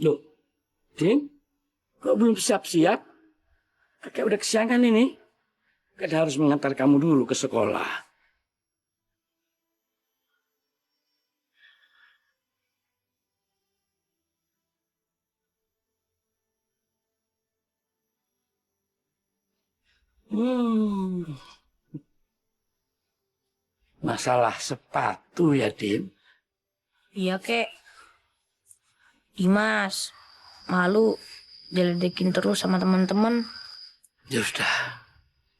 Loh, Din, kok belum siap-siap? Kakek udah kesiangan ini. Kakek harus mengantar kamu dulu ke sekolah. Hmm, masalah sepatu ya, Din? Iya, Kek. Dimas, malu diledekin terus sama teman-teman. Ya sudah,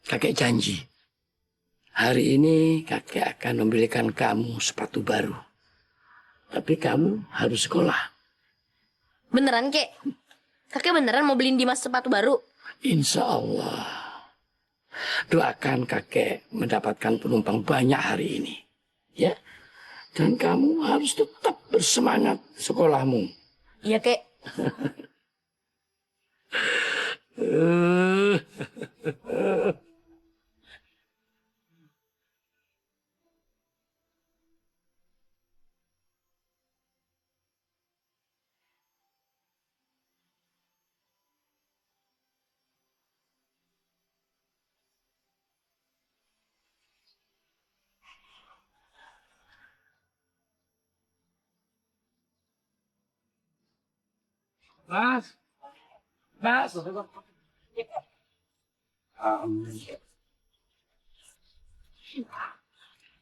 kakek janji. Hari ini kakek akan membelikan kamu sepatu baru. Tapi kamu harus sekolah. Beneran, Kek? Kakek beneran mau beliin Dimas sepatu baru? Insya Allah. Doakan kakek mendapatkan penumpang banyak hari ini. Ya. Dan kamu harus tetap bersemangat sekolahmu. Iya, Kek. Eh, Mas, Mas.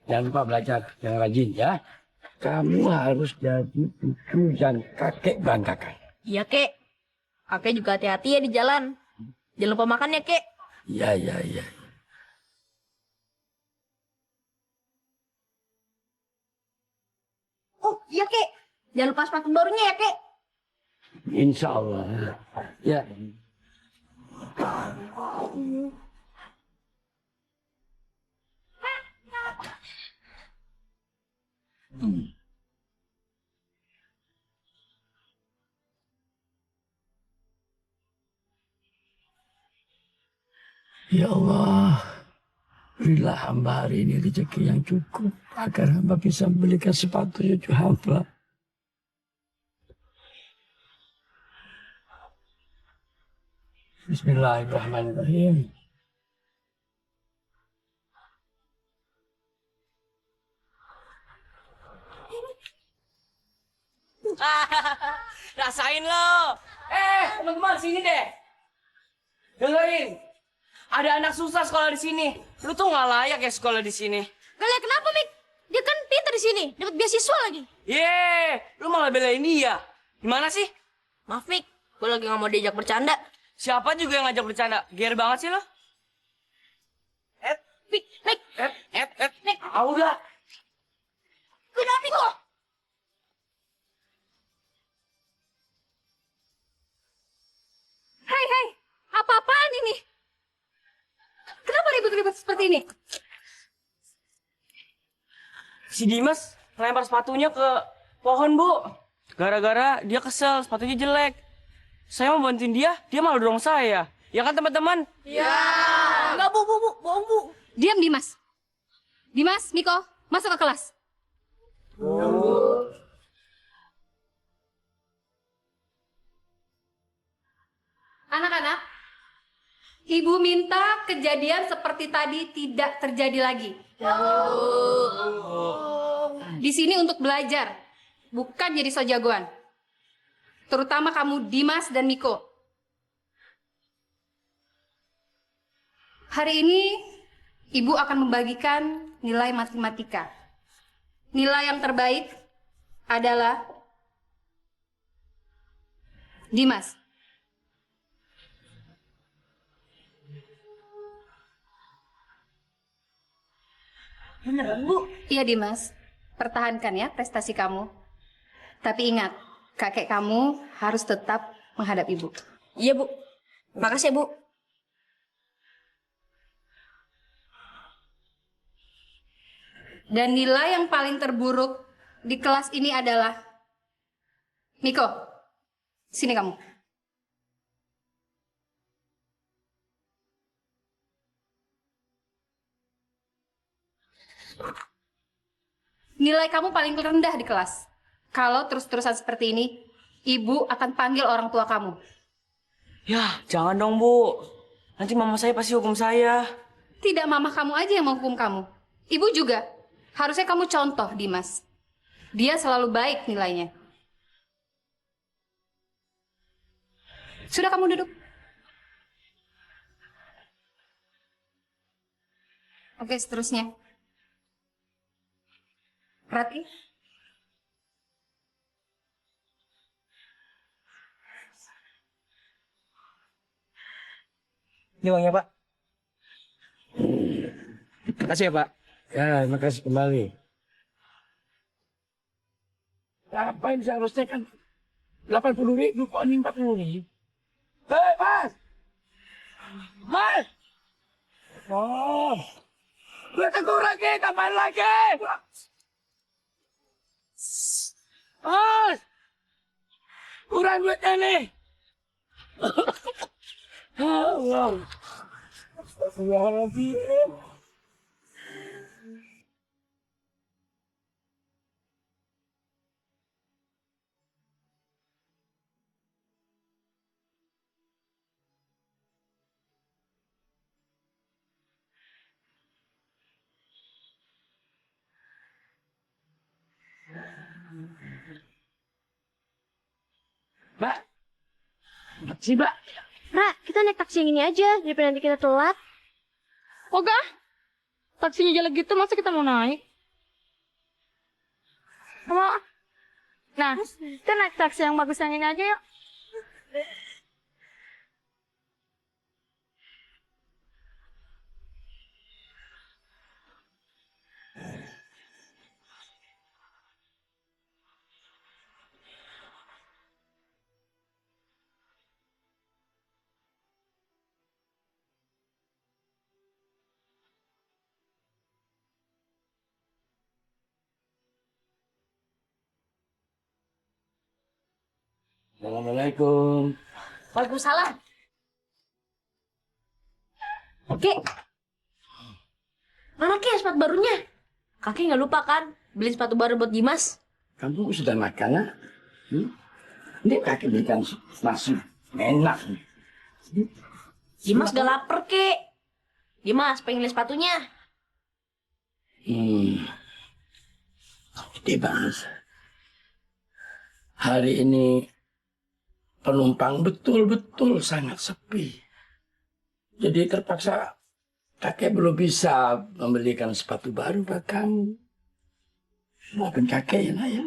Jangan lupa belajar yang rajin ya. Kamu harus jadi cucu yang kakek banggakan. Iya, Kek. Kakek juga hati-hati ya di jalan. Jangan lupa makan ya, Kek. Iya, iya, iya. Oh, iya, Kek. Jangan lupa sepatu barunya ya, Kek. Insya Allah. Ya. Ya Allah, berilah hamba hari ini rezeki yang cukup agar hamba bisa membelikan sepatu cucu hamba. Bismillahirrahmanirrahim. Rasain lo. Teman-teman sini deh. Dengerin. Ada anak susah sekolah di sini. Lu tuh nggak layak ya sekolah di sini. Kalian kenapa, Mik? Dia kan pintar di sini. Dapat beasiswa lagi. Lu malah belain dia. Gimana sih? Maaf, Mik. Gue lagi nggak mau diajak bercanda. Siapa juga yang ngajak bercanda? Gear banget sih lo. Mik, Mik. Nik. Udah. Kenapa, Mik? Kok? Hai, hai, apa-apaan ini? Kenapa ribut-ribut seperti ini? Si Dimas ngelempar sepatunya ke pohon, Bu. Gara-gara dia kesel, sepatunya jelek. Saya mau bantuin dia malah dorong saya. Ya kan teman-teman? Enggak, Bu, bohong, Bu. Diam, Dimas. Dimas, Miko, masuk ke kelas. Anak-anak, Ibu minta kejadian seperti tadi tidak terjadi lagi. Di sini untuk belajar, bukan jadi so jagoan. Terutama kamu Dimas dan Miko. Hari ini Ibu akan membagikan nilai matematika. Nilai yang terbaik adalah Dimas. Beneran, Bu? Iya Dimas, pertahankan ya prestasi kamu. Tapi ingat, kakek kamu harus tetap menghadap ibu. Iya, Bu. Makasih ya, Bu. Dan nilai yang paling terburuk di kelas ini adalah Miko. Sini kamu. Nilai kamu paling rendah di kelas. Kalau terus-terusan seperti ini, Ibu akan panggil orang tua kamu. Ya, jangan dong, Bu. Nanti mama saya pasti hukum saya. Tidak mama kamu aja yang menghukum kamu. Ibu juga. Harusnya kamu contoh, Dimas. Dia selalu baik nilainya. Sudah kamu duduk. Oke, seterusnya. Rati. Ini uangnya, Pak. Makasih ya, Pak. Ya, makasih kembali. Ngapain seharusnya kan 80.000 kok ini 40.000? Hei, Mas! Mas! Oh, gue tegur lagi, tambahin lagi! Mas! Kurang duitnya nih! Allah! Astagfirullahaladzim! Mbak, sih Mbak. Ra, kita naik taksi yang ini aja, daripada nanti kita telat. Oga, taksinya jelek gitu, masa kita mau naik? Mau? Nah, kita naik taksi yang bagus yang ini aja yuk. Assalamualaikum. Waalaikumsalam. Oke. Mana Ki sepatu barunya? Kakek nggak lupa kan beli sepatu baru buat Dimas? Kamu sudah makan ya? Ini kakek berikan nasi enak. Dimas gak lapar, Kek. Dimas pengen lihat sepatunya. Dimas, hari ini penumpang betul-betul sangat sepi. Jadi terpaksa kakek belum bisa membelikan sepatu baru buat kamu. Maafin kakek ya, nak ya.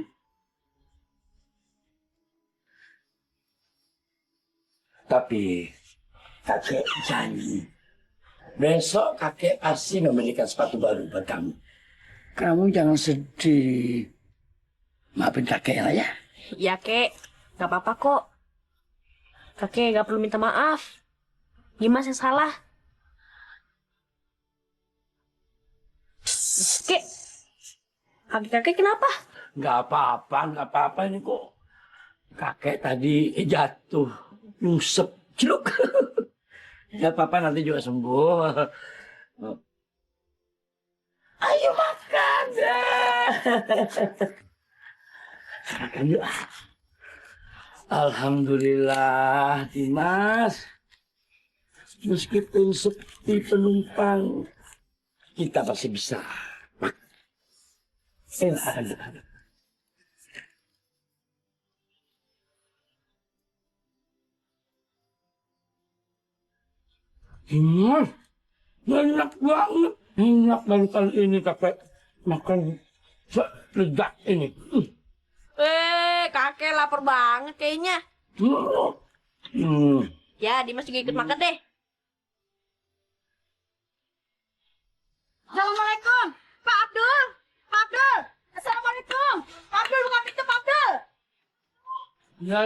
Tapi kakek janji, besok kakek pasti membelikan sepatu baru buat kamu. Kamu jangan sedih. Maafin kakek lah ya. Ya, Kek. Gak apa-apa kok. Kakek gak perlu minta maaf. Dimas yang salah. Kek. Kakek kenapa? Nggak apa-apa ini kok. Kakek tadi jatuh, nyusep, celuk. Nggak apa-apa, nanti juga sembuh. Ayo makan. Makan yuk. Alhamdulillah, Dimas. Meskipun sepi penumpang, kita masih bisa. Enak. Enak banget. Enak baru kali ini kakek makan seledak ini. Kakek lapar banget kayaknya. Ya, Dimas juga ikut makan deh. Assalamualaikum, Pak Abdul. Pak Abdul, assalamualaikum. Pak Abdul, buka pintu, Pak Abdul. Ya,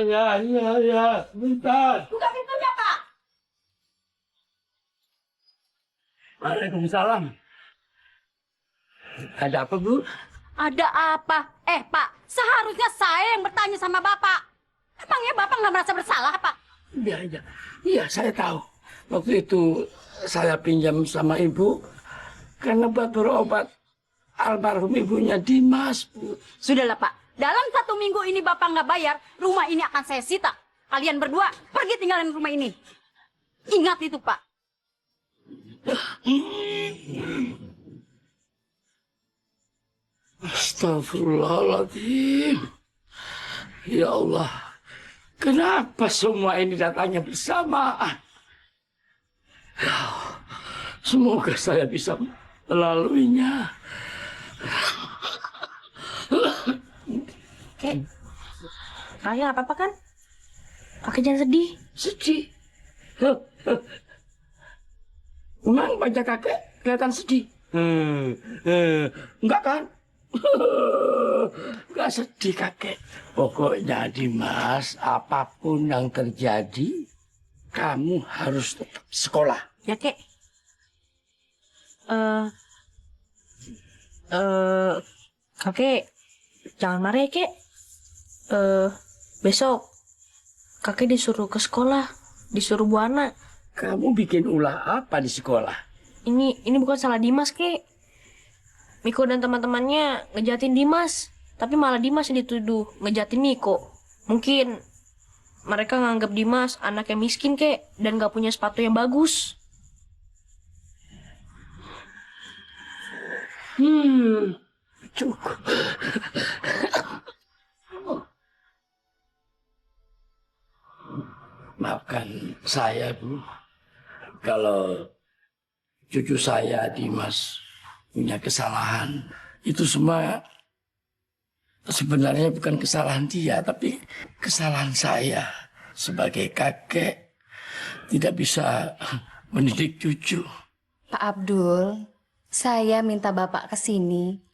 sebentar. Buka pintunya, Pak. Waalaikumsalam. Ada apa, Bu? Ada apa? Pak, seharusnya saya yang bertanya sama Bapak. Emangnya Bapak nggak merasa bersalah, Pak? Iya, saya tahu. Waktu itu saya pinjam sama Ibu karena buat berobat almarhum ibunya Dimas, Bu. Sudahlah, Pak. dalam 1 minggu ini Bapak nggak bayar, rumah ini akan saya sita. Kalian berdua pergi tinggalin rumah ini. Ingat itu, Pak. Astagfirullahaladzim. Ya Allah, kenapa semua ini datangnya bersamaan? Ya, semoga saya bisa melaluinya. Kek, kakek nggak apa-apa kan? Kakek jangan sedih. Sedih? Memang wajah kakek kelihatan sedih? Enggak kan? Enggak sedih kakek. Pokoknya Dimas, apapun yang terjadi, kamu harus tetap sekolah. Ya, Kek. Kakek, jangan marah ya, Kek. Besok kakek disuruh ke sekolah, disuruh Bu Ana. Kamu bikin ulah apa di sekolah? Ini bukan salah Dimas, Kek. Miko dan teman-temannya ngejatin Dimas, tapi malah Dimas yang dituduh ngejatin Miko. Mungkin mereka nganggap Dimas anak yang miskin, Kek, dan gak punya sepatu yang bagus. Cukup. Maafkan saya, Bu. Kalau cucu saya, Dimas, punya kesalahan, itu semua sebenarnya bukan kesalahan dia, tapi kesalahan saya. Sebagai kakek, tidak bisa mendidik cucu. Pak Abdul, saya minta Bapak ke sini.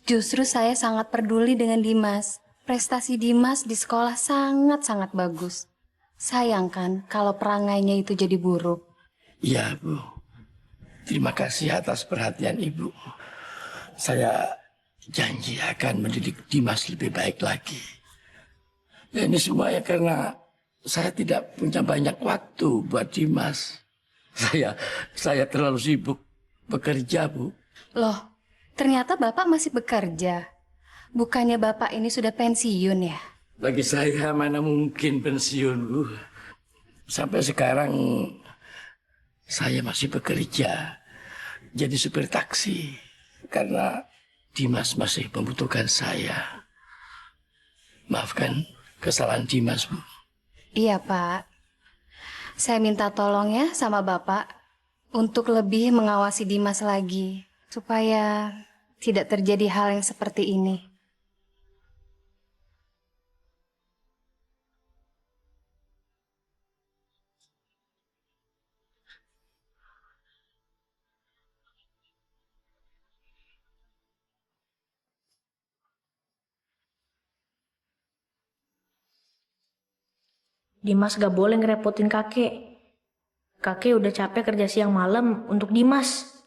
Justru saya sangat peduli dengan Dimas. Prestasi Dimas di sekolah sangat-sangat bagus. Sayangkan kalau perangainya itu jadi buruk. Iya, Bu. Terima kasih atas perhatian Ibu. Saya janji akan mendidik Dimas lebih baik lagi. Ya, ini semuanya karena saya tidak punya banyak waktu buat Dimas. Saya terlalu sibuk bekerja, Bu. Loh, ternyata Bapak masih bekerja. Bukannya Bapak ini sudah pensiun ya? Bagi saya mana mungkin pensiun, Bu. Sampai sekarang saya masih bekerja jadi supir taksi karena Dimas masih membutuhkan saya. Maafkan kesalahan Dimas, Bu. Iya, Pak. Saya minta tolong ya sama Bapak untuk lebih mengawasi Dimas lagi supaya tidak terjadi hal yang seperti ini. Dimas gak boleh ngerepotin kakek. Kakek udah capek kerja siang malam untuk Dimas.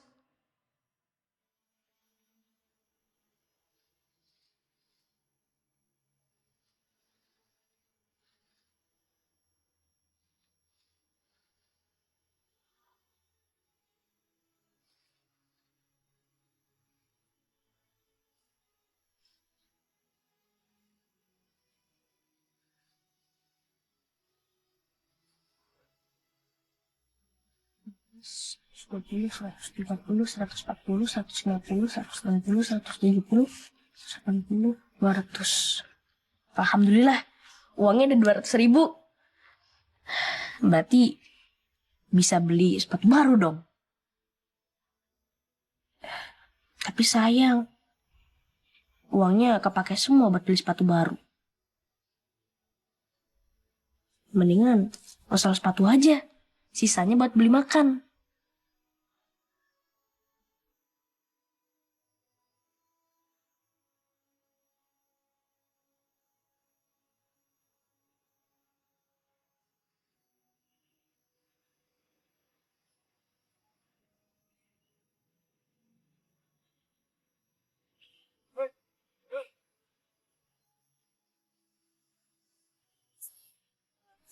Seratus 130, 140, 150, 160, 170, 180, 200. Alhamdulillah, uangnya ada 200.000. Berarti bisa beli sepatu baru dong. Tapi sayang, uangnya kepake semua buat beli sepatu baru. Mendingan masalah sepatu aja, sisanya buat beli makan.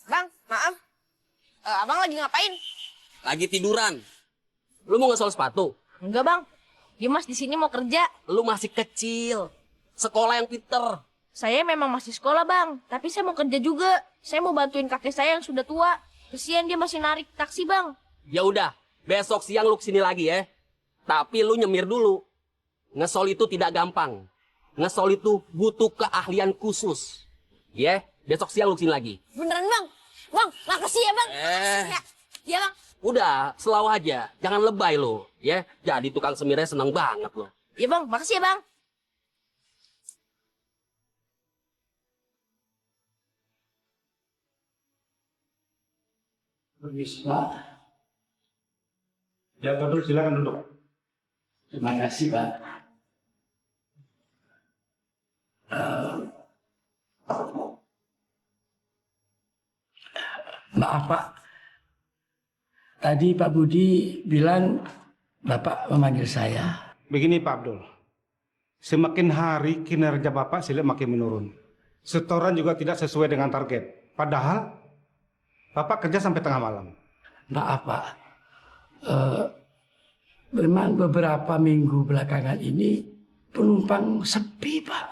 Bang, maaf. Abang lagi ngapain? Lagi tiduran. Lu mau ngesol sepatu? Enggak bang, Dimas di sini mau kerja. Lu masih kecil. Sekolah yang pinter. Saya memang masih sekolah, Bang. Tapi saya mau kerja juga. Saya mau bantuin kakek saya yang sudah tua. Kesian dia masih narik taksi, Bang. Ya udah, besok siang lu kesini lagi ya. Tapi lu nyemir dulu. Ngesol itu tidak gampang. Ngesol itu butuh keahlian khusus. Ya, besok siang lu kesini lagi. Beneran bang? Bang, makasih ya bang. Ya, iya bang. Udah, selalu aja. Jangan lebay lo, ya. Jadi tukang semirnya seneng banget lo. Iya, Bang. Makasih ya, Bang. Permisi, Pak. Ya, betul. Silakan duduk. Terima kasih, Pak. Maaf, Pak. Tadi Pak Budi bilang Bapak memanggil saya. Begini Pak Abdul, semakin hari kinerja Bapak silih makin menurun. Setoran juga tidak sesuai dengan target. Padahal Bapak kerja sampai tengah malam. Maaf, Pak. Memang beberapa minggu belakangan ini penumpang sepi, Pak.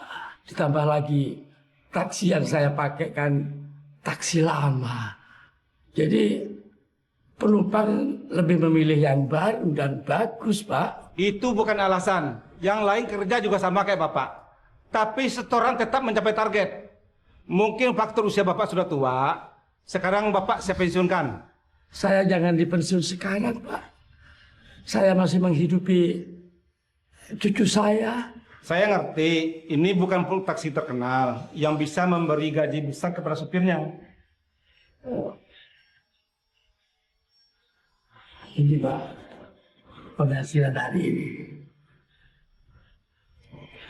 Ditambah lagi taksi yang saya pakai kan taksi lama. Jadi penumpang lebih memilih yang baru dan bagus, Pak. Itu bukan alasan. Yang lain kerja juga sama kayak Bapak. Tapi setoran tetap mencapai target. Mungkin faktor usia Bapak sudah tua. Sekarang Bapak saya pensiunkan. Saya jangan dipensiun sekarang, Pak. Saya masih menghidupi cucu saya. Saya ngerti, ini bukan full taksi terkenal yang bisa memberi gaji besar kepada supirnya. Ini, Pak, penghasilan hari ini.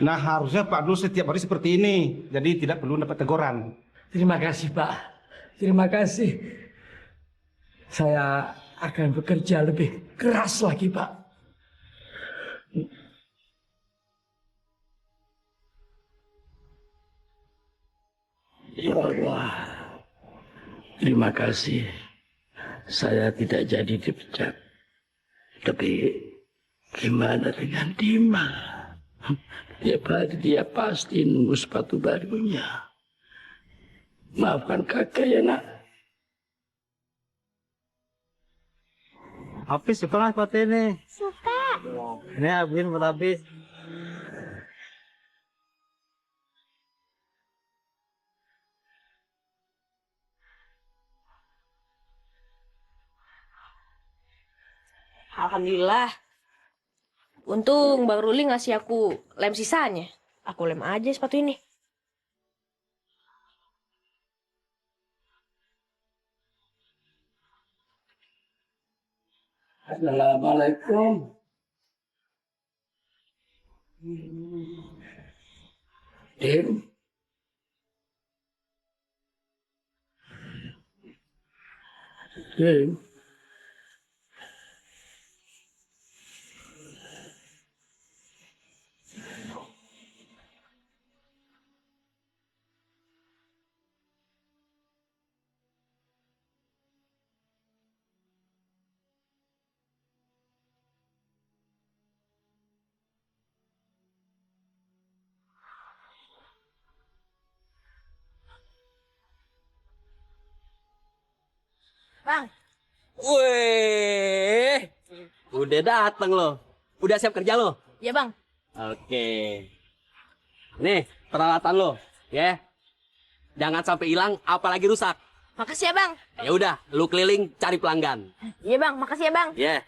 Nah, harusnya Pak Abdul setiap hari seperti ini. Jadi tidak perlu dapat teguran. Terima kasih, Pak. Terima kasih. Saya akan bekerja lebih keras lagi, Pak. Ya Allah, terima kasih. Saya tidak jadi dipecat. Tapi gimana dengan Dima? Tiap hari dia pasti nunggu sepatu barunya. Maafkan kakak ya, nak. Habis suka nggak sepatu ini? Suka. Ini habisin buat habis. Alhamdulillah. Untung Bang Ruli ngasih aku lem sisanya. Aku lem aja sepatu ini. Assalamualaikum. Dim. Dim. Bang, Wih, udah dateng lo. Udah siap kerja lo? ya Bang. Oke. Nih, peralatan lo, ya. Jangan sampai hilang, apalagi rusak. Makasih ya Bang. Ya udah, lu keliling cari pelanggan. Iya Bang, makasih ya Bang. Ya.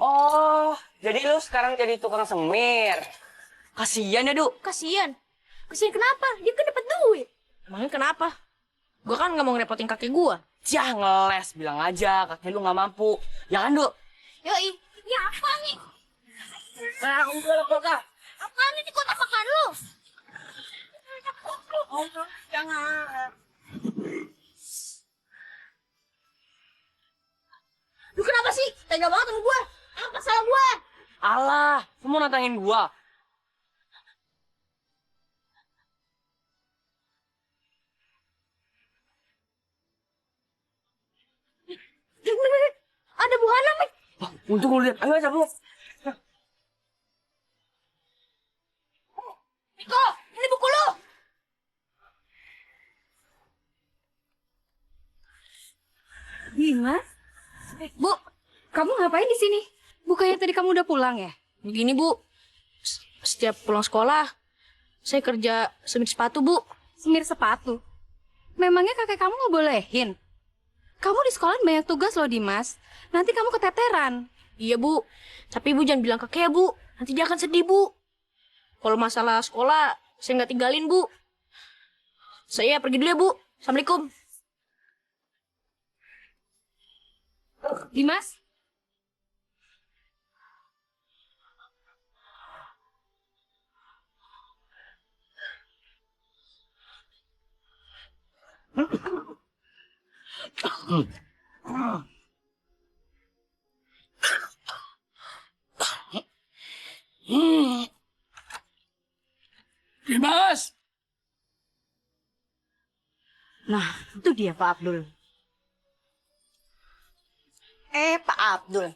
Oh, jadi lu sekarang jadi tukang semir. Kasian ya, Du. Kasian. Kasian kenapa? Dia kan dapat duit. Emangnya kenapa? Gua kan nggak mau ngerepotin kakek gua. Jah, ngeles. Bilang aja, kakek lu nggak mampu. Ya kan, Du? Yoi. Ini apa nih? Nah, udah. Apaan ini kotak makan lu? Jangan. Lu kenapa sih? Tega banget sama gua. Apa salah gua? Alah, lu mau nantangin gua? Untung lu lihat. Ayo aja, Bu. Niko, ini buku lu. Dimas? Bu, kamu ngapain di sini? Bukannya tadi kamu udah pulang ya? Begini Bu, setiap pulang sekolah, saya kerja semir sepatu Bu. Semir sepatu. Memangnya kakek kamu nggak bolehin? Kamu di sekolah banyak tugas loh, Dimas. Nanti kamu keteteran. Iya Bu, tapi Ibu jangan bilang kakek ya Bu, nanti dia akan sedih Bu. Kalau masalah sekolah, saya nggak tinggalin Bu. Saya pergi dulu ya Bu, Assalamualaikum. Dimas? Dimas, Nah, itu dia Pak Abdul. Pak Abdul.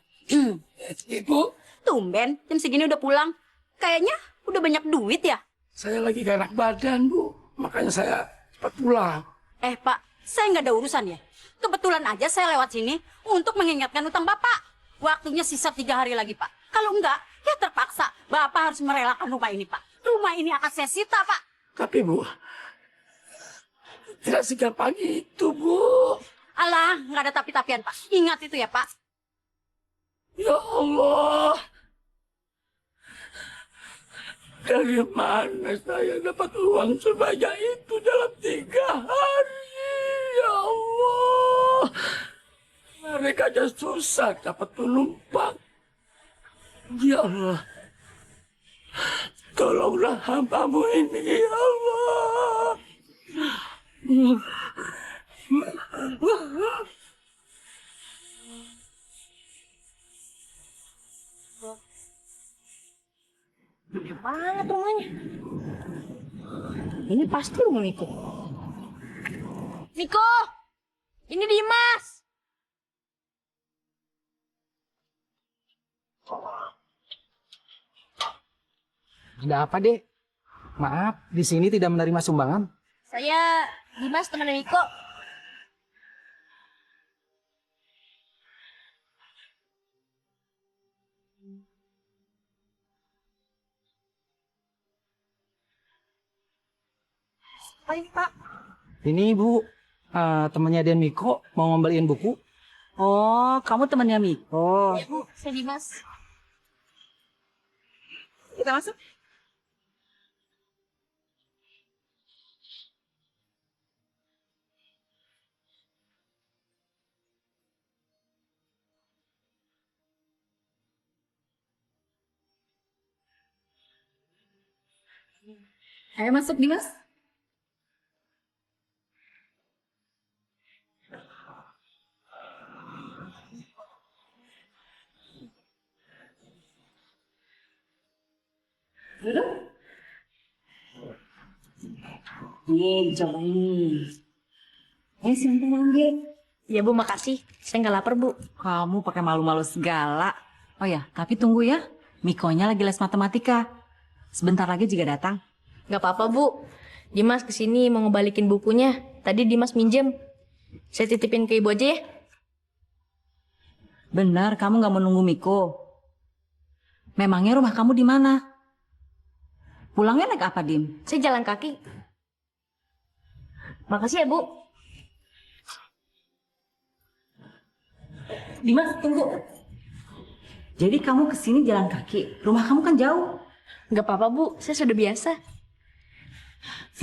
Ibu, Tumben, jam segini udah pulang. Kayaknya udah banyak duit ya? saya lagi gak enak badan, Bu. Makanya saya cepat pulang. Pak, saya nggak ada urusan ya. Kebetulan aja saya lewat sini untuk mengingatkan utang Bapak. Waktunya sisa 3 hari lagi, Pak. Kalau enggak, ya terpaksa. Bapak harus merelakan rumah ini, Pak. Rumah ini akan saya sita, Pak. Tapi, Bu, tidak segampang itu, Bu. Alah, nggak ada tapi-tapian, Pak. Ingat itu ya, Pak. Ya Allah. Dari mana saya dapat uang sebanyak itu dalam 3 hari? Ya Allah. Mereka aja susah dapat penumpang. Ya Allah. Tolonglah hamba-Mu ini, ya Allah. Gede banget rumahnya. Ini pasti rumah Niko. Niko, ini Dimas. Ada apa, Dek? Maaf, di sini tidak menerima sumbangan. Saya Dimas, teman Niko. Baik, Pak. Ini Ibu, temannya Den Miko mau ngembaliin buku. Oh, kamu temannya Miko. Ya, Bu, saya Dimas. Kita masuk. Ayo masuk, Dimas. Nih, cobain. Simpen Anggi. Ya, Bu, makasih. Saya nggak lapar, Bu. Kamu pakai malu-malu segala. Oh ya, tapi tunggu ya. Mikonya lagi les matematika. Sebentar lagi juga datang. Nggak apa-apa, Bu. Dimas kesini mau ngebalikin bukunya. Tadi Dimas minjem. Saya titipin ke Ibu aja ya. Benar, kamu nggak mau nunggu Miko. Memangnya rumah kamu di mana? Pulangnya naik apa, Dim? Saya jalan kaki. Makasih ya, Bu. Dimas, tunggu. Jadi kamu kesini jalan kaki. Rumah kamu kan jauh. Nggak apa-apa, Bu. Saya sudah biasa.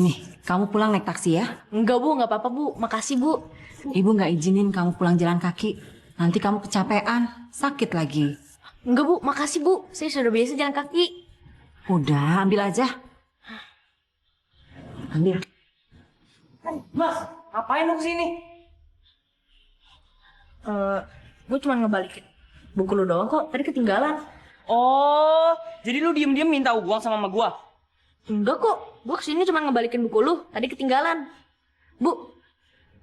Nih, kamu pulang naik taksi ya. Enggak, Bu. Nggak apa-apa, Bu. Makasih, Bu. Ibu nggak izinin kamu pulang jalan kaki. Nanti kamu kecapean, sakit lagi. Enggak, Bu. Makasih, Bu. Saya sudah biasa jalan kaki. Udah, ambil aja. Ambil. Mas, ngapain lu kesini? Gue cuma ngebalikin buku lu doang kok. Tadi ketinggalan. Oh, jadi lu diem-diem minta uang sama gua? Enggak kok. Gue kesini cuma ngebalikin buku lu. Tadi ketinggalan. Bu,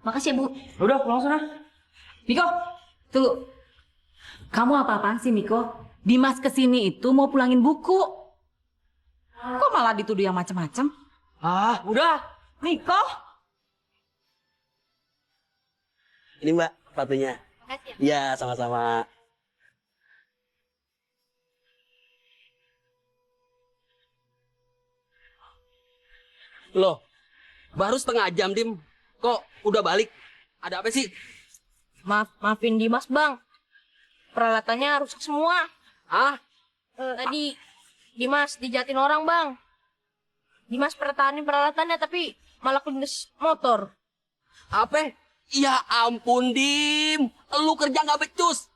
makasih ya, Bu. Udah, pulang sana. Miko, tunggu. Kamu apa-apaan sih, Miko? Dimas kesini itu mau pulangin buku. Kok malah dituduh yang macam-macam? Ah, udah. Miko? Ini Mbak, sepatunya. Makasih ya. Iya, sama-sama. Loh, baru setengah jam, Dim. Kok udah balik? Ada apa sih? Maafin Dimas, Bang. Peralatannya rusak semua. Hah? Tadi Dimas dijatin orang, Bang. Dimas pertahanin peralatannya tapi malah kelindes motor. Apa? Ya ampun, Dim. Lu kerja nggak becus.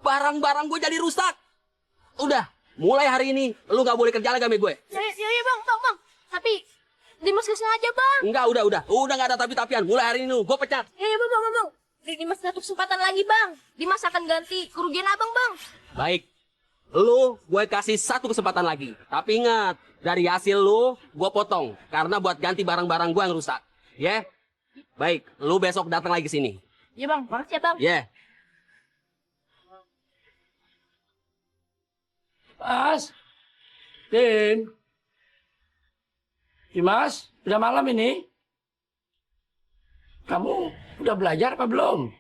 Barang-barang gue jadi rusak. Udah, mulai hari ini lu nggak boleh kerja lagi sama gue. Ya, Bang. Tapi Dimas gak sengaja, Bang. Enggak, udah nggak ada tapi-tapian. Mulai hari ini gue pecat. Ya, Bang. Dimas satu kesempatan lagi, Bang. Dimas akan ganti kerugian Abang, Bang. Baik, lu gue kasih satu kesempatan lagi. Tapi ingat, dari hasil lu gue potong karena buat ganti barang-barang gue yang rusak. Ya? Baik, lu besok datang lagi ke sini. Ya, Bang. Makasih ya, Bang. Ya. Mas, Dim, Dimas, udah malam ini. Kamu udah belajar apa belum?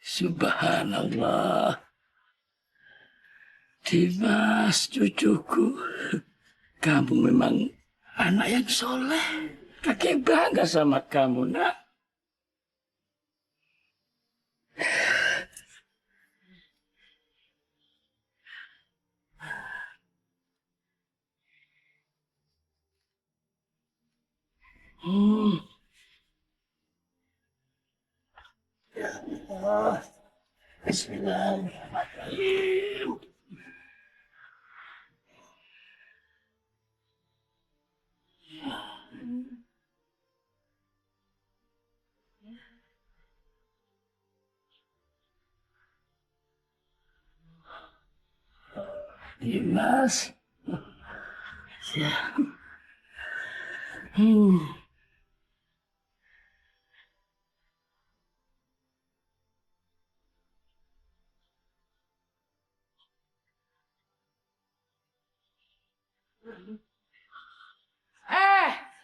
Subhanallah. Dimas, cucuku. Kamu memang anak yang soleh. Kakek bangga sama kamu, nak. Ya Allah. Bismillahirrahmanirrahim. Dimas. Ya.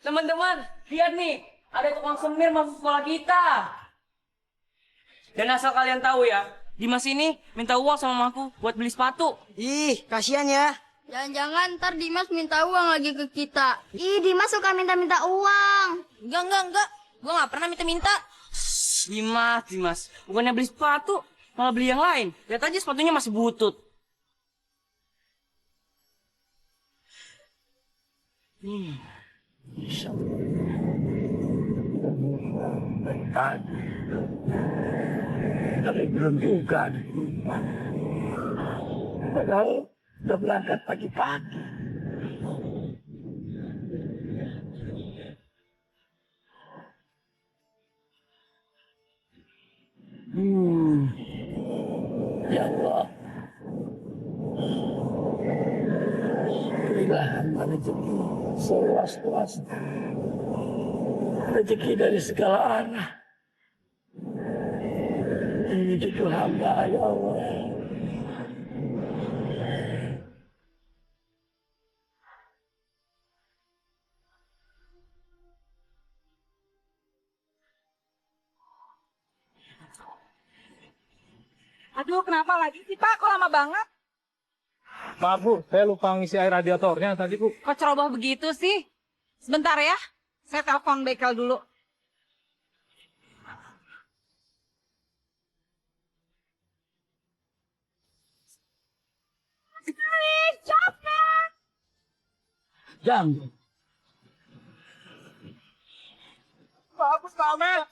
Teman-teman, lihat nih, ada tukang semir masuk sekolah kita. Dan asal kalian tahu ya, Dimas ini minta uang sama mamaku buat beli sepatu. Ih, kasihan ya. Jangan-jangan ntar Dimas minta uang lagi ke kita. Ih, Dimas suka minta-minta uang. Enggak. Gua nggak pernah minta-minta. Dimas, bukannya beli sepatu, malah beli yang lain. Lihat aja sepatunya masih butut. Tapi belum juga. Padahal udah berangkat pagi-pagi. Ya Allah. Berilah hamba rezeki seluas-luas. Rezeki dari segala arah. Ini cucu hamba, ya Allah. Aduh, kenapa lagi sih, Pak? Kok lama banget? Maaf Bu, saya lupa ngisi air radiatornya tadi Bu. Kok ceroboh begitu sih? Sebentar ya, saya telepon bengkel dulu. Jangan. Bagus Pak Amel.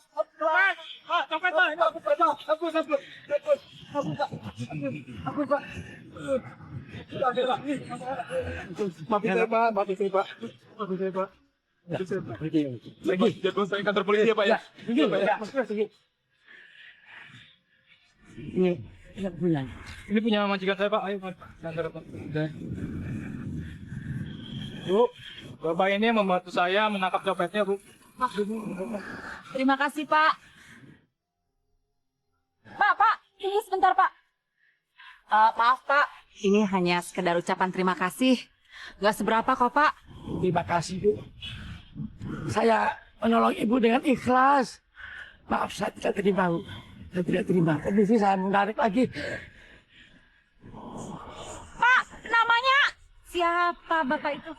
Pak, copet Pak. Bagus Pak. Maafin saya Pak. Lagi, jadwal saya kantor polisi ya Pak ya. Ini punya majikan saya, Pak. Ayo, Pak. Antar, Pak. Udah. Bu, Bapak ini membantu saya menangkap copetnya, Bu. Terima kasih, Pak. Pak, tunggu sebentar, Pak. Maaf, Pak. Ini hanya sekedar ucapan terima kasih. Gak seberapa kok, Pak. Terima kasih, Bu. Saya menolong Ibu dengan ikhlas. Maaf, saya tidak terima, Bu. Saya tidak terima. Permisi, saya menarik lagi. Pak, namanya siapa Bapak itu?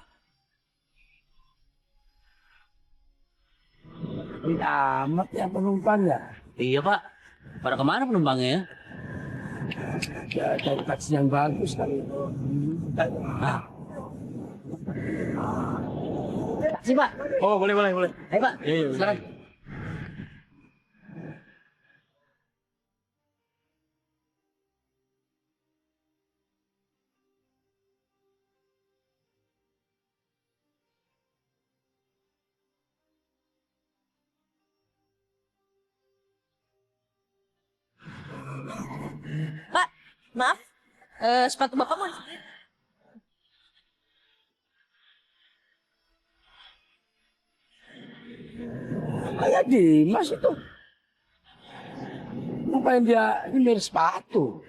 Ini amat ya penumpang ya. Iya, Pak. Pada kemana penumpangnya? Ya, cari taksi yang bagus kali. Taksi, Pak. Oh, boleh. Ayo, Pak. Silakan. Pak, maaf. Sepatu Bapak mau di- Kayak Dimas itu. Ngapain dia nyemir sepatu?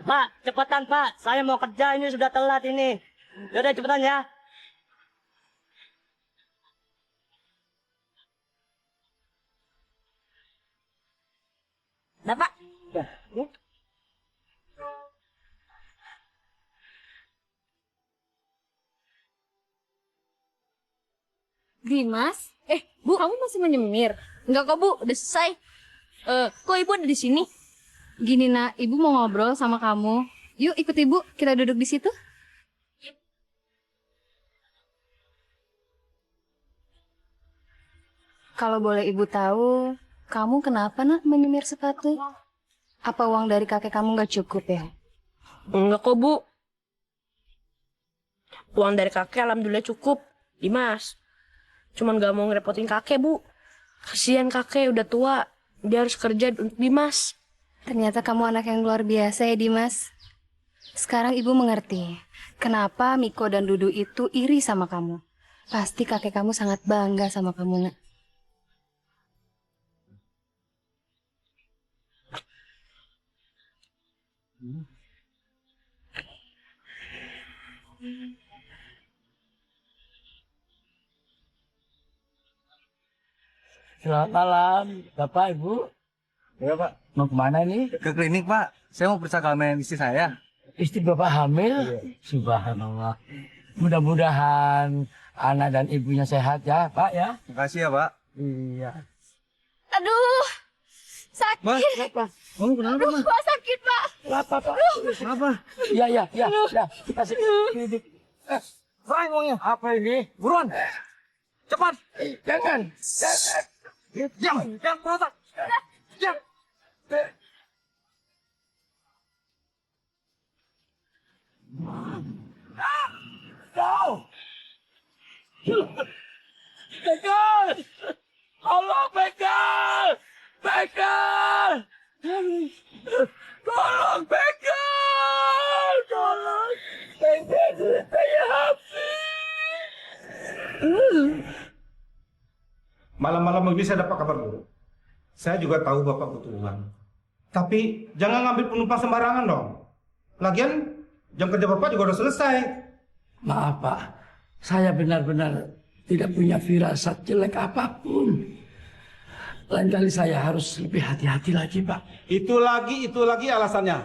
Pak, cepetan, Pak. Saya mau kerja, ini sudah telat ini. Yaudah, cepetan ya. Nah, Pak. Dimas, Bu, kamu masih menyemir? Enggak kok, Bu. Udah selesai. Kok Ibu ada di sini? gini nak, ibu mau ngobrol sama kamu. Yuk ikut ibu, kita duduk di situ. Kalau boleh ibu tahu, kamu kenapa nak menyemir sepatu? Apa uang dari kakek kamu nggak cukup ya? Enggak kok, Bu. Uang dari kakek alhamdulillah cukup. Dimas. Cuman gak mau ngerepotin kakek, Bu. Kasihan kakek udah tua. Dia harus kerja untuk Dimas. Ternyata kamu anak yang luar biasa ya Dimas. Sekarang ibu mengerti kenapa Miko dan Dudu itu iri sama kamu. Pasti kakek kamu sangat bangga sama kamu nak. Selamat malam, Bapak, Ibu. Ya, Pak. Mau kemana nih? Ke klinik, Pak. Saya mau periksa kehamilan istri saya. Istri Bapak hamil? Subhanallah. Mudah-mudahan anak dan ibunya sehat ya, Pak ya. Makasih ya, Pak. Iya. Aduh, sakit. Mas, kenapa? Kamu kenapa, Mas? Pak sakit, Pak. Kenapa, Pak? Kenapa? Iya, iya, iya. Ya, kasih klinik. Fine, uangnya. Apa ini? Buruan. Cepat. Jangan. Jangan. Jangan protak. Jangan. Kau. Begal. Tolong begal. Begal. Tolong begal. Tolong. Begal saya habis. Malam-malam begini saya dapat kabar dulu. Saya juga tahu Bapak butuh uang. Tapi jangan ngambil penumpang sembarangan dong. Lagian jam kerja Bapak juga udah selesai. Maaf Pak, saya benar-benar tidak punya firasat jelek apapun. Lain kali saya harus lebih hati-hati lagi Pak. Itu lagi alasannya.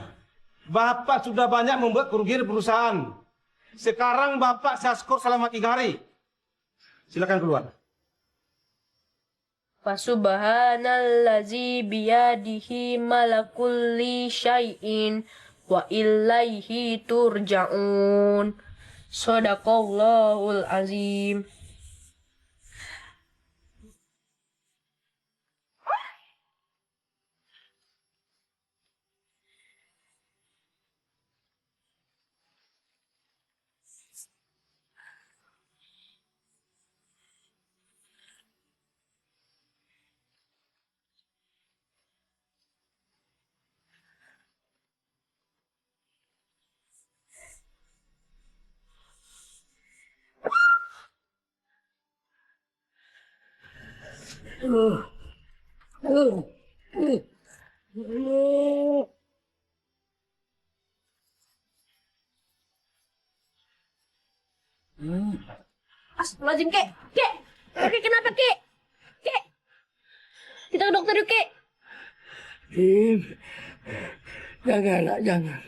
Bapak sudah banyak membuat kerugian di perusahaan. Sekarang Bapak saya skor selama 3 hari. Silakan keluar. Fasubhanallazi biyadihi malakulli syai'in wa ilaihi turja'un. Shadaqallahul azim. Astagfirullahaladzim, Kek. Kek, Kek kenapa, Kek? Kek, kita ke dokter yuk, Kek. Dim, jangan nak, jangan.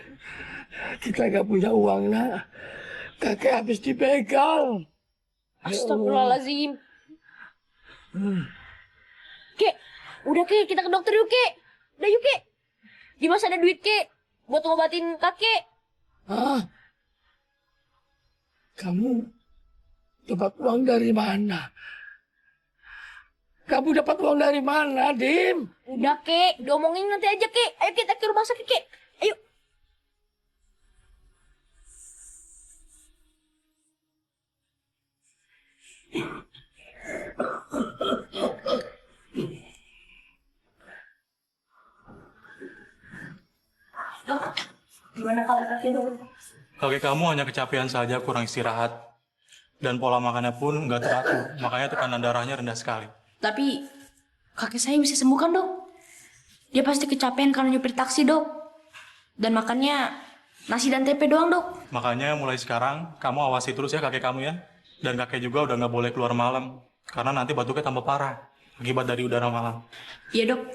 Kita gak punya uang nak. Kakek habis dibegal. Astagfirullahaladzim. Kek, udah Kek, kita ke dokter yuk, Kek. Udah yuk, Kek. Dimas ada duit, Kek, buat ngobatin kakek. Hah? Kamu dapat uang dari mana? Kamu dapat uang dari mana, Dim? Udah, Kek, diomongin nanti aja, Kek. Ayo kita ke rumah sakit, Kek. Ayo. Dok, gimana kalau kakek, Dok? Kakek kamu hanya kecapean saja, kurang istirahat. Dan pola makannya pun nggak teratur, makanya tekanan darahnya rendah sekali. Tapi kakek saya bisa sembuh kan, Dok? Dia pasti kecapean karena nyupir taksi, Dok. Dan makannya nasi dan tempe doang, Dok. Makanya mulai sekarang kamu awasi terus ya kakek kamu ya. Dan kakek juga udah nggak boleh keluar malam, karena nanti batuknya tambah parah akibat dari udara malam. Iya, Dok.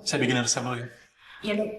Saya bikin resep dulu ya. Iya, Dok.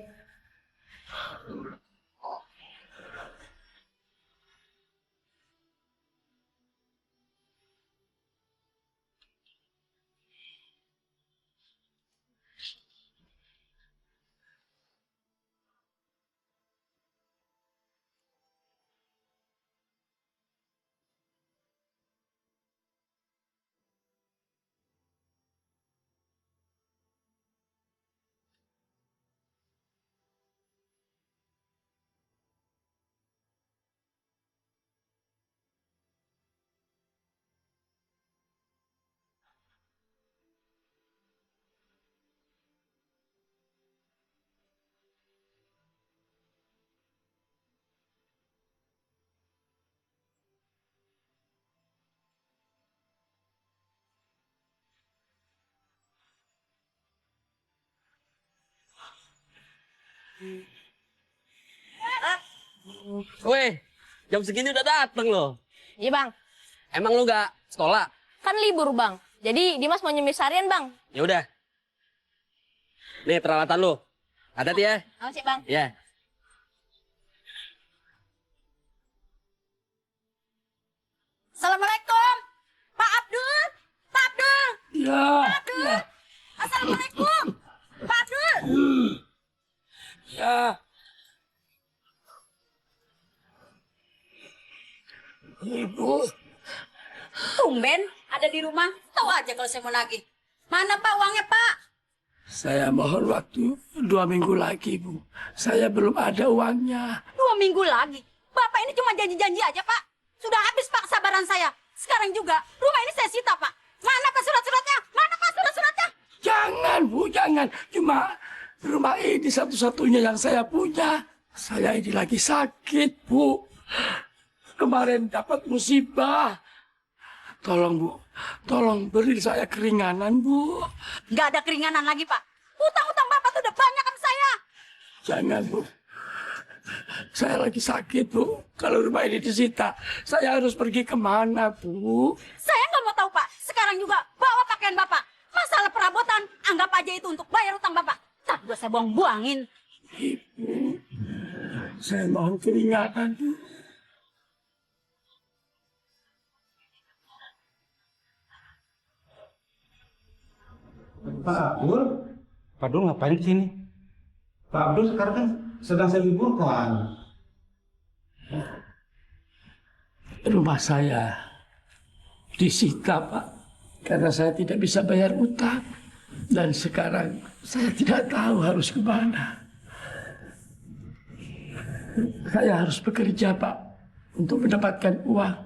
Weh, jam segini udah dateng loh. Iya, Bang. Emang lu gak sekolah? Kan libur, Bang. Jadi Dimas mau nyemir seharian, Bang. Ya udah. Nih peralatan lu. Hati-hati ya. Makasih, Bang. Ya. Assalamualaikum. Pak Abdul. Pak Abdul. Ya, Pak Abdul. Assalamualaikum. Pak Abdul. ya. Ibu, Tumben ada di rumah. Tahu aja kalau saya mau nagih. Mana Pak uangnya, Pak? saya mohon waktu 2 minggu lagi, Bu. Saya belum ada uangnya. 2 minggu lagi. Bapak ini cuma janji-janji aja, Pak. Sudah habis, Pak, kesabaran saya. Sekarang juga rumah ini saya sita, Pak. Mana Pak surat-suratnya? Mana Pak surat-suratnya? Jangan, Bu, jangan. Cuma rumah ini satu-satunya yang saya punya. Saya ini lagi sakit, Bu. Kemarin dapat musibah. Tolong, Bu. Tolong beri saya keringanan, Bu. Nggak ada keringanan lagi, Pak. Utang-utang Bapak tuh udah banyak sama saya. Jangan, Bu. Saya lagi sakit, Bu. Kalau rumah ini disita, saya harus pergi kemana, Bu? Saya nggak mau tahu, Pak. Sekarang juga bawa pakaian Bapak. Masalah perabotan, anggap aja itu untuk bayar utang Bapak. Tak udah saya buang-buangin. Ibu, saya mohon keringanan, Bu. Pak Abdul? Pak Abdul ngapain di sini? Pak Abdul sekarang kan sedang saya liburkan. Rumah saya disita, Pak. Karena saya tidak bisa bayar utang. Dan sekarang saya tidak tahu harus kemana. Saya harus bekerja, Pak. Untuk mendapatkan uang.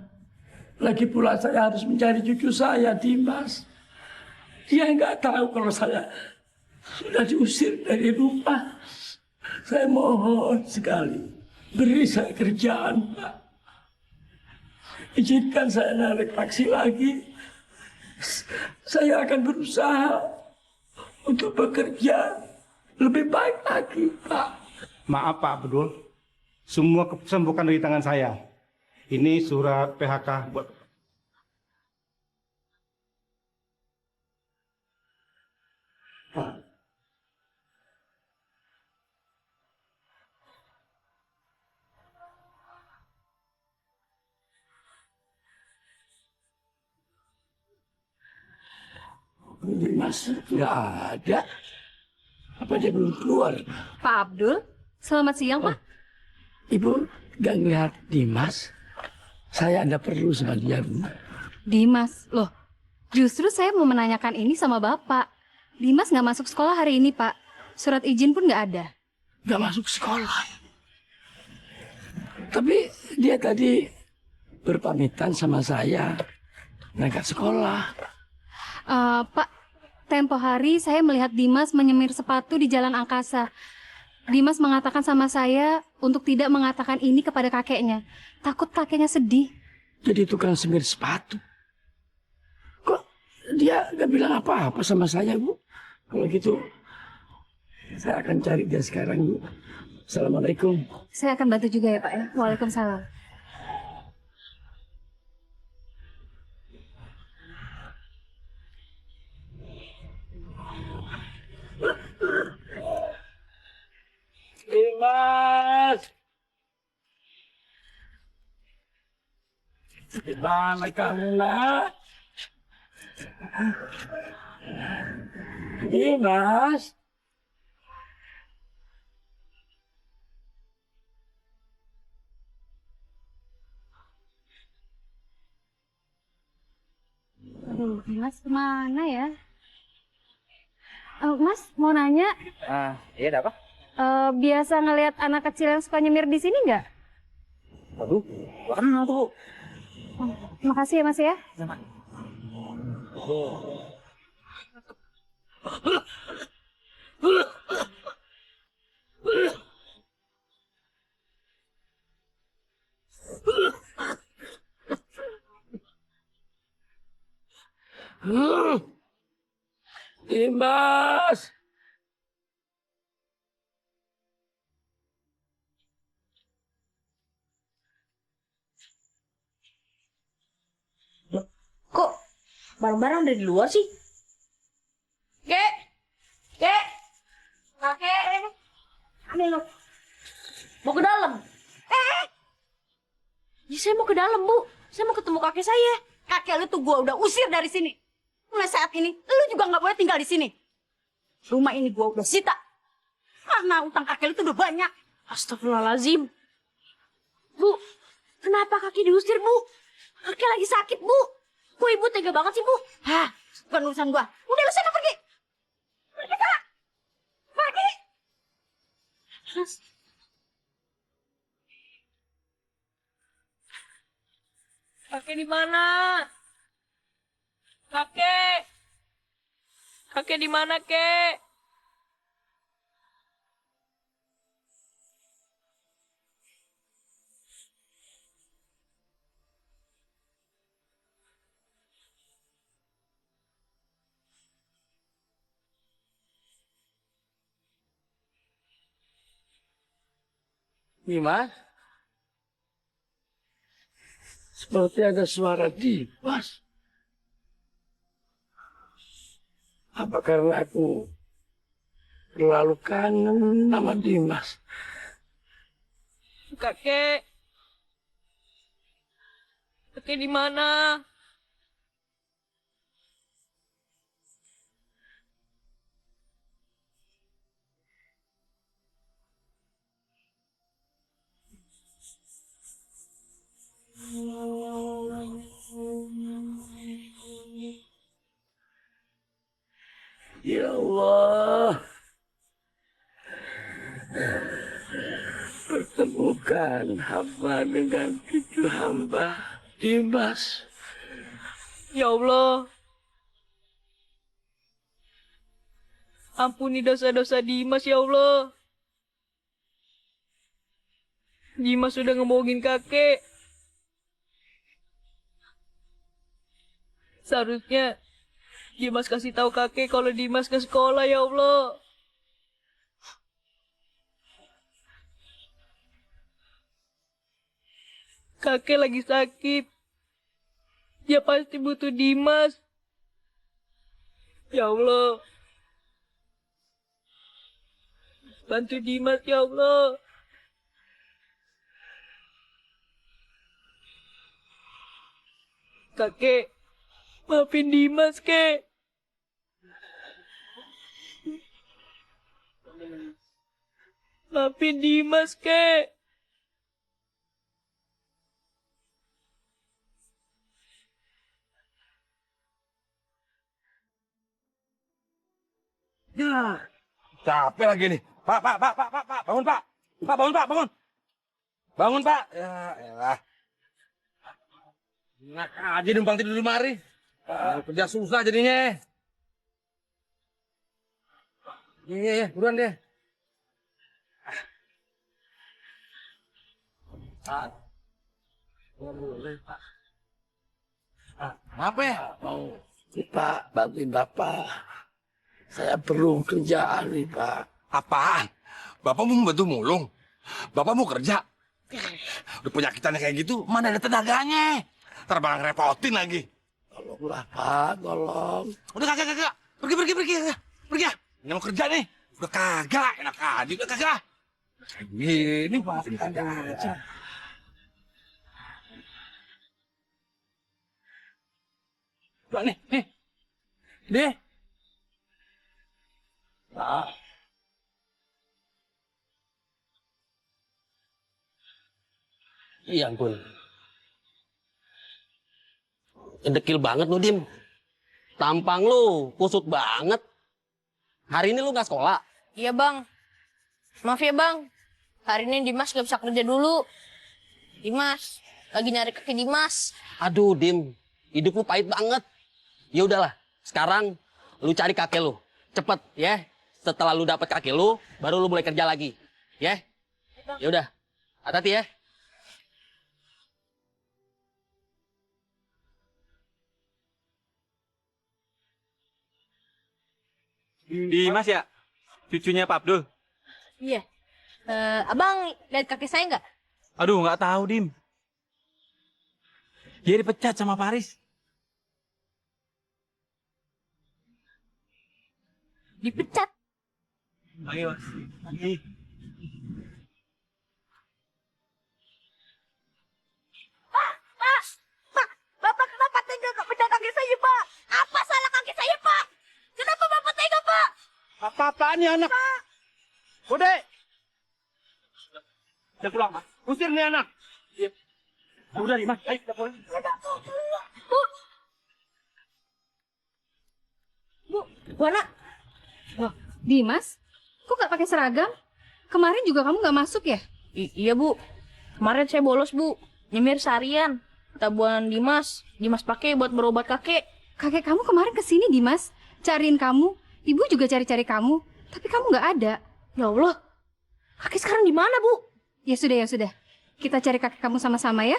Lagi pula saya harus mencari cucu saya, Dimas. Dia nggak tahu kalau saya sudah diusir dari rumah. Saya mohon sekali, beri saya kerjaan, Pak. Izinkan saya narik taksi lagi. Saya akan berusaha untuk bekerja lebih baik lagi, Pak. Maaf Pak Abdul, semua keputusan bukan dari tangan saya. Ini surat PHK buat Dimas nggak ada. Apa dia belum keluar? Pak Abdul, selamat siang Pak. Ibu nggak ngeliat Dimas? Saya ada perlu sama dia, Bu. Dimas, loh, justru saya mau menanyakan ini sama Bapak. Dimas nggak masuk sekolah hari ini Pak. Surat izin pun nggak ada. Nggak masuk sekolah. Tapi dia tadi berpamitan sama saya berangkat sekolah. Pak, tempo hari saya melihat Dimas menyemir sepatu di Jalan Angkasa. Dimas mengatakan sama saya untuk tidak mengatakan ini kepada kakeknya. Takut kakeknya sedih. Jadi tukang semir sepatu. Kok dia nggak bilang apa-apa sama saya, Bu? Kalau gitu, saya akan cari dia sekarang, Bu. Assalamualaikum. Saya akan bantu juga ya Pak ya. Waalaikumsalam. Dimas! Di mana kamu, nak? Dimas! Aduh, Mas kemana ya? Mas mau nanya, Iya ada apa? biasa ngelihat anak kecil yang suka nyemir di sini nggak? Waduh, gua kenal tuh. Makasih ya Mas ya. Dimas! Kok barang-barang dari luar sih? Kek! Kek! Kakek! Ini lo. Mau ke dalam? Ya, saya mau ke dalam, Bu. Saya mau ketemu kakek saya. Kakek lu tuh gua udah usir dari sini. Mulai saat ini, lu juga nggak boleh tinggal di sini. Rumah ini gua udah sita. Karena utang kakek lu tuh udah banyak. Astagfirullahaladzim. Bu, kenapa kakek diusir, Bu? Kakek lagi sakit, Bu. Kok ibu tega banget sih, Bu? Hah, bukan urusan gua. Udah lu sana pergi. Pergi sana. Pergi. Kakek di mana? Kakek. Kakek di mana, Kek? Dimas? Seperti ada suara Dimas. Apa karena aku terlalu kangen sama Dimas? Kakek. Kakek di mana? Ya Allah, pertemukan hamba dengan cucu hamba, Dimas. Ya Allah. Ampuni dosa-dosa Dimas, ya Allah. Dimas sudah ngebohongin kakek. Seharusnya Dimas kasih tahu kakek kalau Dimas ke sekolah, ya Allah. Kakek lagi sakit. Dia pasti butuh Dimas. Ya Allah. Bantu Dimas, ya Allah. Kakek, maafin Dimas, kek. Maafin Dimas, kek. Ya, capek lagi nih. Pak, bangun Pak. Pak, bangun Pak, bangun. Bangun Pak. Ya elah. Enak aja numpang tidur di mari. Kerja susah jadinya. Iya, buruan deh. Pak. Boleh, Pak. Apa ya? Mau Pak bantuin Bapak. Saya perlu kerjaan nih, Pak. Apaan? Bapak mau membantu mulung? Bapak mau kerja? Udah penyakitannya kayak gitu, mana ada tenaganya? Ntar bakal ngerepotin lagi. Tolonglah, Pak, tolong. Udah kagak. Pergi ya. Ini mau kerja nih. Udah kagak, enak aja. Udah kagak. Kayak gini, Pak. Kagak aja. Udah nih. Deh. Pak. Iya ampun. Dekil banget lu, Dim. Tampang lu kusut banget. Hari ini lu nggak sekolah? Iya, Bang. Maaf ya, Bang. Hari ini Dimas gak bisa kerja dulu. Dimas, lagi nyari kaki Dimas. Aduh, Dim. Hidup lu pahit banget. Ya udahlah, sekarang lu cari kakek lu. Cepet, ya. Setelah lu dapet kakek lu, baru lu boleh kerja lagi. Ya? Ya udah. Hati-hati ya. Dimas ya? Cucunya Pak Abdul? Iya. Abang lihat kaki saya nggak? Aduh, nggak tahu, Dim. Dia dipecat sama Paris. Dipecat. Ayo, Mas. Lagi. Bapak kenapa tega bedah kaki saya, Pak? Apa salah kaki saya, Pak? Kenapa Bapak tega, Pak? Apa-apaan nih anak? Bude! Udah pulang, Mas. Usir nih anak. Udah nih, Mas. Ayo, kita pulang. Bu Ana. Loh, Dimas, kok gak pakai seragam? Kemarin juga kamu gak masuk ya? Iya, Bu. Kemarin saya bolos, Bu. Nyemir seharian. Tabungan Dimas pakai buat berobat kakek. Kakek kamu kemarin kesini, Dimas. Cariin kamu. Ibu juga cari-cari kamu. Tapi kamu gak ada. Ya Allah. Kakek sekarang di mana, Bu? Ya sudah. Kita cari kakek kamu sama-sama ya.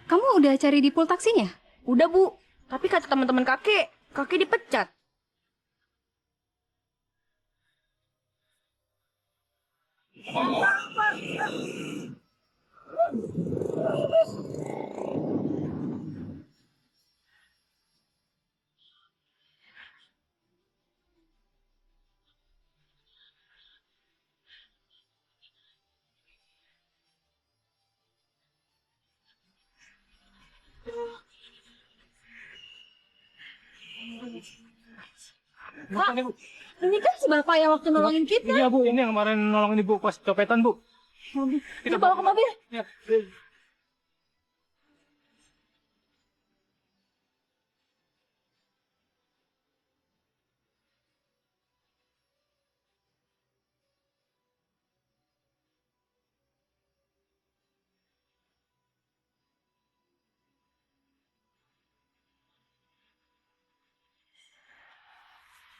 Kamu udah cari di pool taksinya? Udah, Bu. Tapi kata teman-teman kakek dipecat. Pak, Ini kan si bapak yang waktu nolongin kita. iya Bu, ini yang kemarin nolongin Ibu pas copetan Bu. Kita bawa ke mobil. Ya.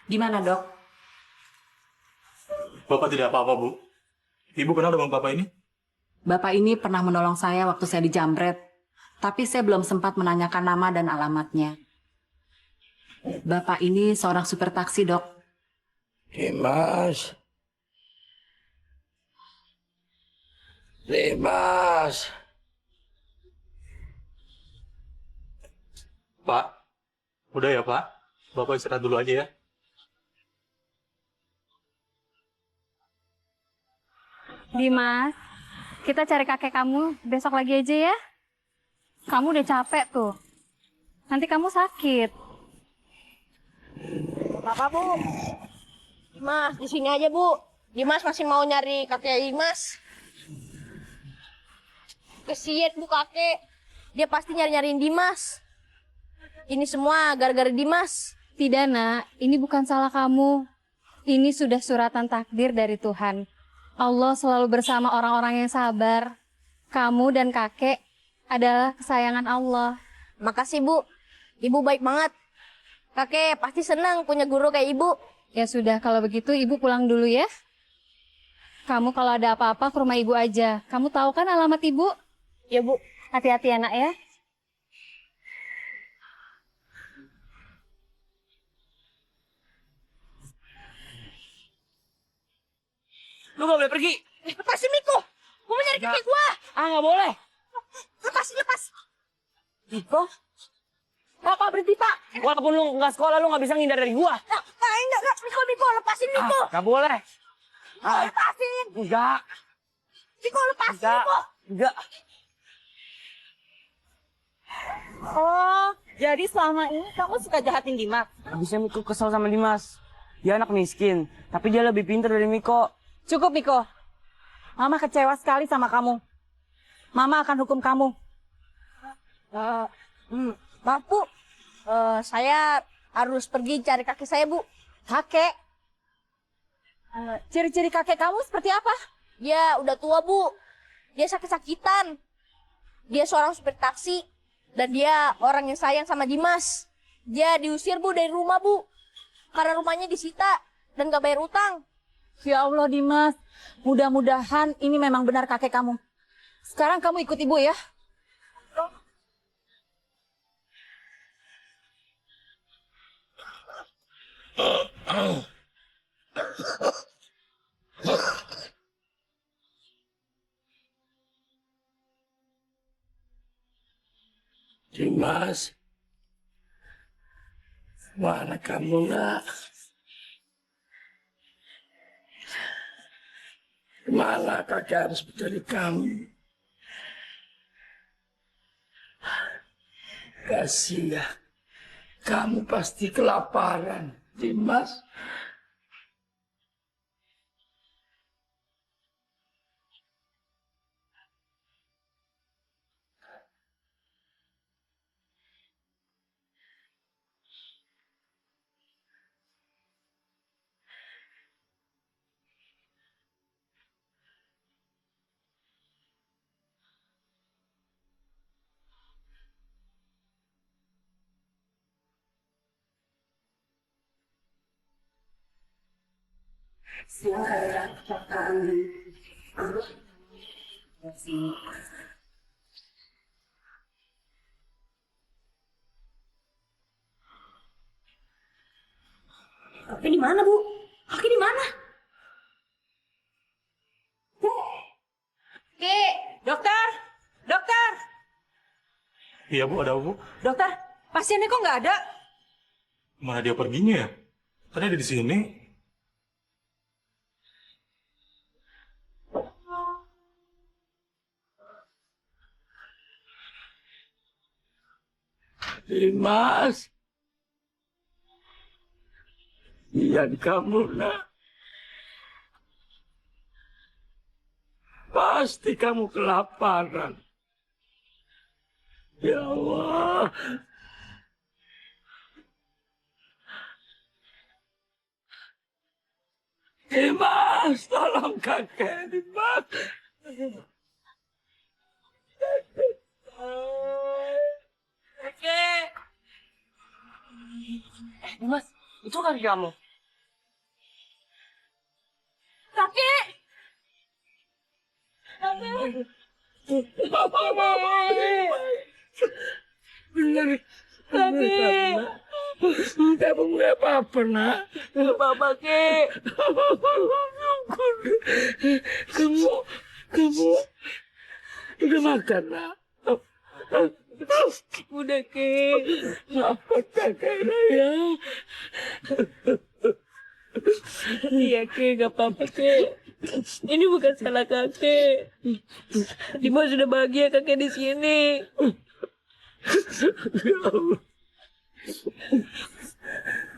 Di mana, Dok? Bapak tidak apa-apa, Bu. Ibu kenal dengan Bapak ini? Bapak ini pernah menolong saya waktu saya dijamret, tapi saya belum sempat menanyakan nama dan alamatnya. Bapak ini seorang supir taksi, Dok. Dimas. Dimas. Pak, udah ya Pak. Bapak istirahat dulu aja ya. Dimas, kita cari kakek kamu besok lagi aja ya. Kamu udah capek tuh. Nanti kamu sakit. Apa Bu? Dimas, di sini aja Bu. Dimas masih mau nyari kakek Dimas. Kesian Bu kakek. Dia pasti nyari-nyariin Dimas. Ini semua gara-gara Dimas. Tidak, Nak. Ini bukan salah kamu. Ini sudah suratan takdir dari Tuhan. Allah selalu bersama orang-orang yang sabar. Kamu dan kakek adalah kesayangan Allah. Makasih Bu. Ibu baik banget. Kakek pasti senang punya guru kayak Ibu. Ya sudah, kalau begitu Ibu pulang dulu ya. Kamu kalau ada apa-apa ke rumah Ibu aja. Kamu tahu kan alamat Ibu? Ya Bu. Hati-hati anak ya. Lu gak boleh pergi. Lepasin Miko. Gua mau nyari kakek gua. Ah, gak boleh. Lepasin, lepas. Miko? Pak, berhenti Pak. Walaupun lu gak sekolah, lu gak bisa ngindar dari gua. Enggak. Miko, lepasin Miko. Gak boleh. Lepasin. Enggak. Miko, lepasin Enggak. Miko. Enggak. Oh, jadi selama ini kamu suka jahatin Dimas? Habisnya Miko kesel sama Dimas. Dia anak miskin, tapi dia lebih pintar dari Miko. Cukup, Miko. Mama kecewa sekali sama kamu. Mama akan hukum kamu. Maaf Bu. Saya harus pergi cari kakek saya Bu. Kakek? Ciri-ciri kakek kamu seperti apa? Dia udah tua Bu. Dia sakit-sakitan. Dia seorang supir taksi. Dan dia orang yang sayang sama Dimas. Dia diusir Bu dari rumah Bu. Karena rumahnya disita dan gak bayar utang. Ya Allah, Dimas. Mudah-mudahan ini memang benar kakek kamu. Sekarang kamu ikut ibu ya. Dimas. Mana kamu, Nak? Kemana kakek harus mencari kamu? Kasih ya. Kamu pasti kelaparan, Dimas. Kakek di mana Bu? Kakek di mana? Kek. Dokter! Dokter! Iya Bu, ada Bu. Dokter, pasiennya kok nggak ada? Mana dia perginya ya? Tadi ada di sini. Dimas. Iya kamu, Nak. Pasti kamu kelaparan. Ya Allah. Dimas, tolong kakek, Dimas. Kakek! Dimas, itu kakek kamu. Kakek. Bener. Kakek. Kamu nggak apa-apa, nak. Nggak apa-apa, kek. Kamu udah makan, nak? Udah, kek. Apa kakek ya? Iya, kek. Nggak apa-apa, kek. Ini bukan salah kakek. Dimas sudah bahagia kakek di sini.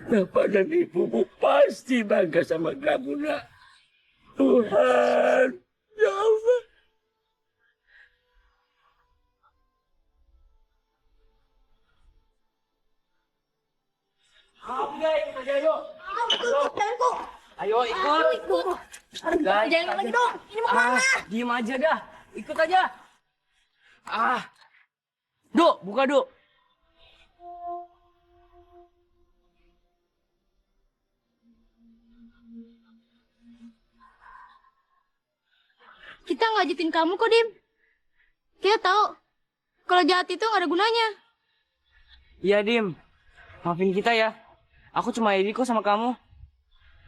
Bapak dan ibumu pasti bangga sama kamu, nak. Tuhan, ya Allah. Ayo, ikut. Guys, Jangan lagi dong. Ini mau kemana? diem aja dah. Ikut aja. Duk, buka, Duk. Kita ngajutin kamu kok, Dim. Kita tahu kalau jahat itu nggak ada gunanya. Iya, Dim. Maafin kita ya. Aku cuma iri kok sama kamu.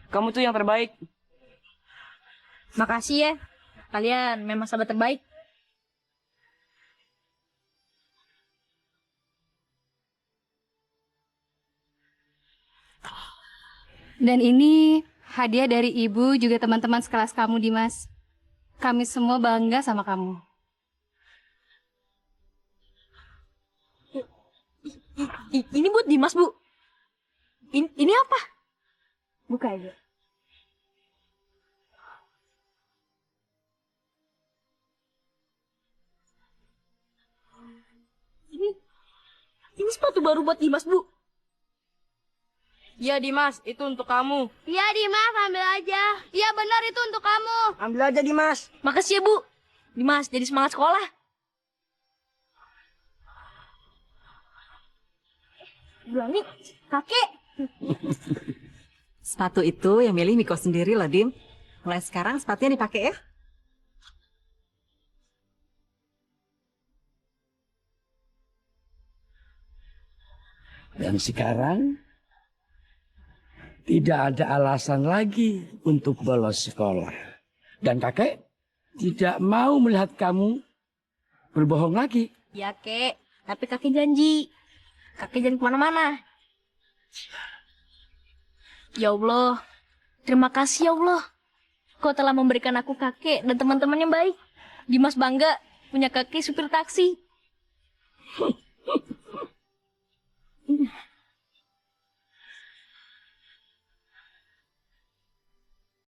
Kamu tuh yang terbaik. Makasih ya. Kalian memang sahabat terbaik. Dan ini hadiah dari ibu juga teman-teman sekelas kamu, Dimas. Kami semua bangga sama kamu. Ini buat Dimas, Bu. Ini apa? Buka aja. Ini sepatu baru buat Dimas, Bu. Iya, Dimas. Itu untuk kamu. Iya, Dimas, ambil aja. Iya, benar itu untuk kamu. Ambil aja, Dimas. Makasih ya, Bu. Dimas, jadi semangat sekolah. Berani, kakek. Sepatu itu yang milih Miko sendiri loh, Dim. Mulai sekarang sepatunya dipakai ya. Dan sekarang tidak ada alasan lagi untuk bolos sekolah. Dan kakek tidak mau melihat kamu berbohong lagi. Ya, kek. Tapi kakek janji. Kakek jangan kemana-mana. Ya Allah. Terima kasih ya Allah. Kau telah memberikan aku kakek dan teman-teman yang baik. Dimas bangga punya kakek supir taksi.